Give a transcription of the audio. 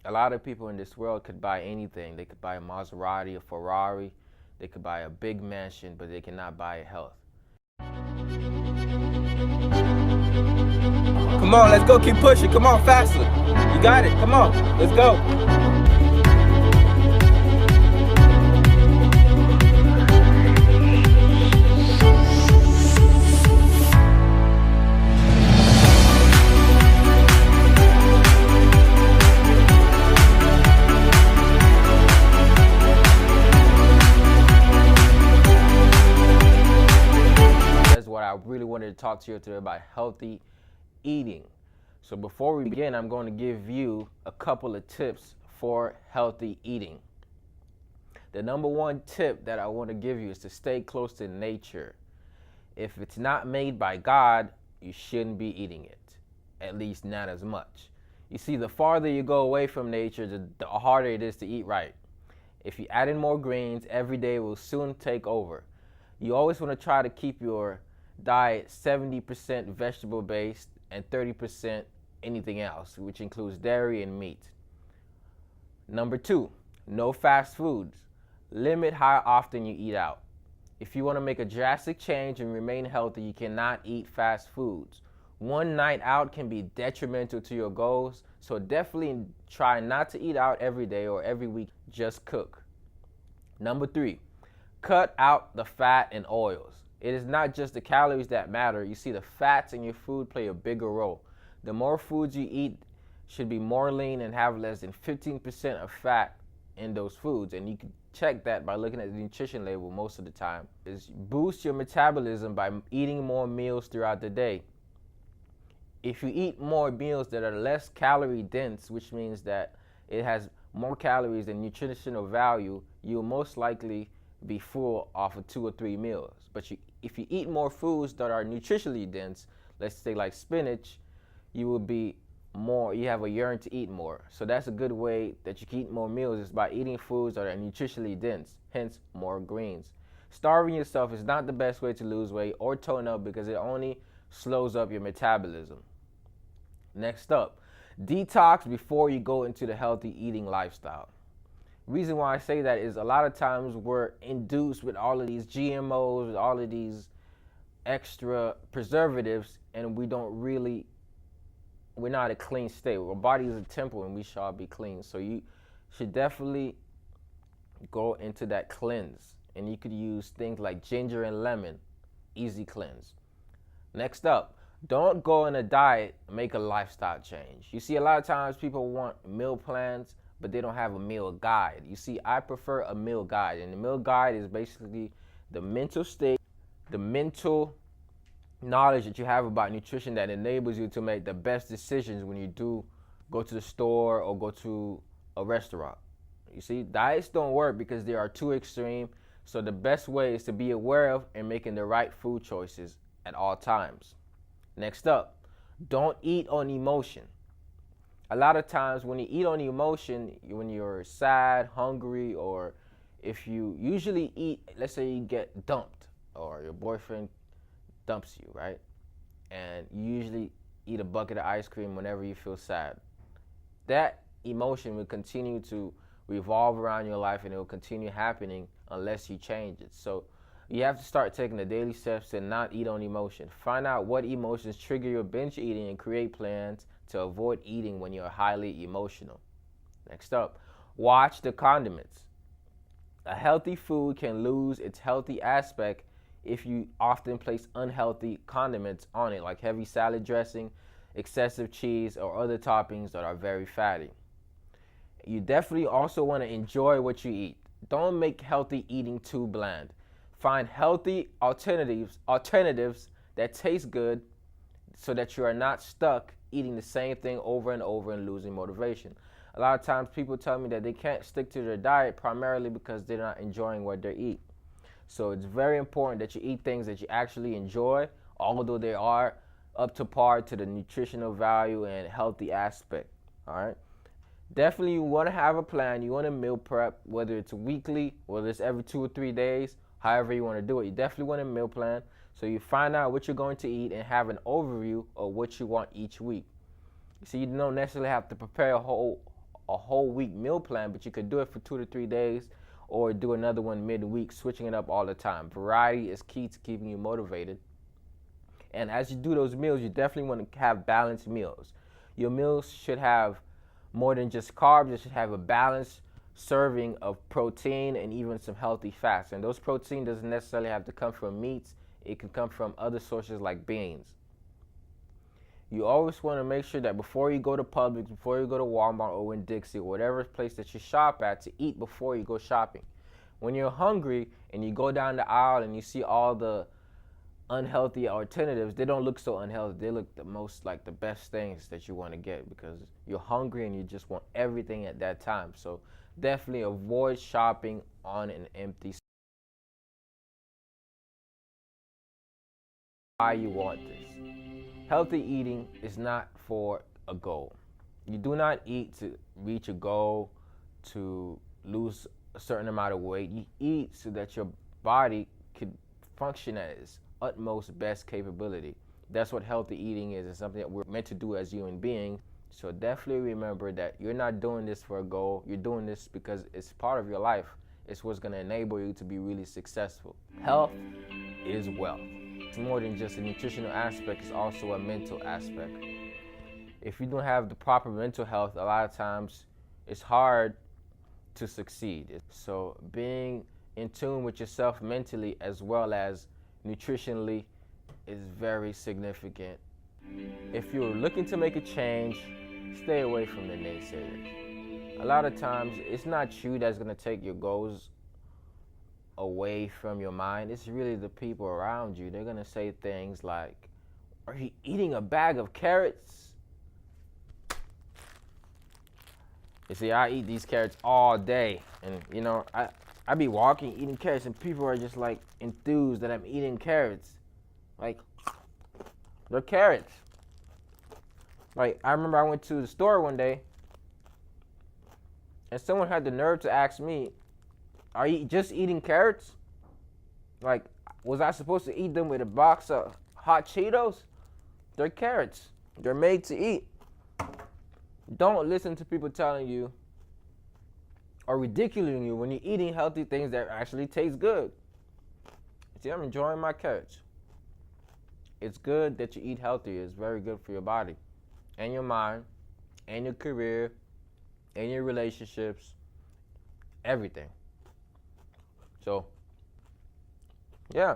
A lot of people in this world could buy anything. They could buy a Maserati, a Ferrari, they could buy a big mansion, but they cannot buy health. Come on, let's go, keep pushing. Come on, faster. You got it. Come on, let's go. I really wanted to talk to you today about healthy eating. So before we begin, I'm going to give you a couple of tips for healthy eating. The number one tip that I want to give you is to stay close to nature. If it's not made by God, you shouldn't be eating it, at least not as much. You see, the farther you go away from nature, the harder it is to eat right. If you add in more greens, every day will soon take over. You always want to try to keep your diet 70% vegetable based and 30% anything else, which includes dairy and meat. Number two, no fast foods. Limit how often you eat out. If you want to make a drastic change and remain healthy, you cannot eat fast foods. One night out can be detrimental to your goals, so definitely try not to eat out every day or every week. Just cook. Number three, cut out the fat and oils. It is not just the calories that matter. You see, the fats in your food play a bigger role. The more foods you eat should be more lean and have less than 15% of fat in those foods. And you can check that by looking at the nutrition label most of the time. Is boost your metabolism by eating more meals throughout the day. If you eat more meals that are less calorie dense, which means that it has more calories than nutritional value, you'll most likely be full off of 2 or 3 meals. But if you eat more foods that are nutritionally dense, let's say like spinach, you have a yearn to eat more. So that's a good way that you can eat more meals, is by eating foods that are nutritionally dense, hence more greens. Starving yourself is not the best way to lose weight or tone up because it only slows up your metabolism. Next up, detox before you go into the healthy eating lifestyle. Reason why I say that is a lot of times we're induced with all of these GMOs, with all of these extra preservatives, and we're not a clean state. Our body is a temple and we shall be clean. So you should definitely go into that cleanse. And you could use things like ginger and lemon, easy cleanse. Next up, don't go on a diet, make a lifestyle change. You see, a lot of times people want meal plans, but they don't have a meal guide. You see, I prefer a meal guide, and the meal guide is basically the mental state, the mental knowledge that you have about nutrition that enables you to make the best decisions when you do go to the store or go to a restaurant. You see, diets don't work because they are too extreme, so the best way is to be aware of and making the right food choices at all times. Next up, don't eat on emotion. A lot of times when you eat on emotion, when you're sad, hungry, or if you usually eat, let's say you get dumped or your boyfriend dumps you, right? And you usually eat a bucket of ice cream whenever you feel sad. That emotion will continue to revolve around your life and it will continue happening unless you change it. So you have to start taking the daily steps to not eat on emotion. Find out what emotions trigger your binge eating and create plans to avoid eating when you're highly emotional. Next up, watch the condiments. A healthy food can lose its healthy aspect if you often place unhealthy condiments on it, like heavy salad dressing, excessive cheese, or other toppings that are very fatty. You definitely also want to enjoy what you eat. Don't make healthy eating too bland. Find healthy alternatives that taste good so that you are not stuck eating the same thing over and over and losing motivation. A lot of times people tell me that they can't stick to their diet primarily because they're not enjoying what they eat. So it's very important that you eat things that you actually enjoy, although they are up to par to the nutritional value and healthy aspect. All right. Definitely you want to have a plan. You want to meal prep, whether it's weekly, whether it's every 2 or 3 days, however you want to do it. You definitely want a meal plan so you find out what you're going to eat and have an overview of what you want each week. So you don't necessarily have to prepare a whole a whole week meal plan, but you could do it for 2 to 3 days or do another one midweek, switching it up all the time. Variety is key to keeping you motivated. And as you do those meals, you definitely want to have balanced meals. Your meals should have more than just carbs. It should have a balanced serving of protein and even some healthy fats. And those protein doesn't necessarily have to come from meats. It can come from other sources like beans. You always want to make sure that before you go to Publix, before you go to Walmart or Winn-Dixie, or whatever place that you shop at, to eat before you go shopping. When you're hungry and you go down the aisle and you see all the unhealthy alternatives, they don't look so unhealthy. They look the most like the best things that you want to get because you're hungry and you just want everything at that time. So definitely avoid shopping on an empty stomach. Why you want this? Healthy eating is not for a goal. You do not eat to reach a goal, to lose a certain amount of weight. You eat so that your body could function at its utmost best capability. That's what healthy eating is. It's something that we're meant to do as human beings. So definitely remember that you're not doing this for a goal. You're doing this because it's part of your life. It's what's going to enable you to be really successful. Health is wealth. It's more than just a nutritional aspect, it's also a mental aspect. If you don't have the proper mental health, a lot of times it's hard to succeed. So being in tune with yourself mentally as well as nutritionally is very significant. If you're looking to make a change, stay away from the naysayers. A lot of times it's not you that's going to take your goals away from your mind. It's really the people around you. They're going to say things like, are you eating a bag of carrots? You see, I eat these carrots all day. And, you know, I be walking, eating carrots, and people are just, like, enthused that I'm eating carrots. Like, they're carrots. Like, I remember I went to the store one day, and someone had the nerve to ask me, are you just eating carrots? Like, was I supposed to eat them with a box of hot Cheetos? They're carrots. They're made to eat. Don't listen to people telling you or ridiculing you when you're eating healthy things that actually taste good. See, I'm enjoying my carrots. It's good that you eat healthy. It's very good for your body and your mind and your career and your relationships, everything. So, yeah.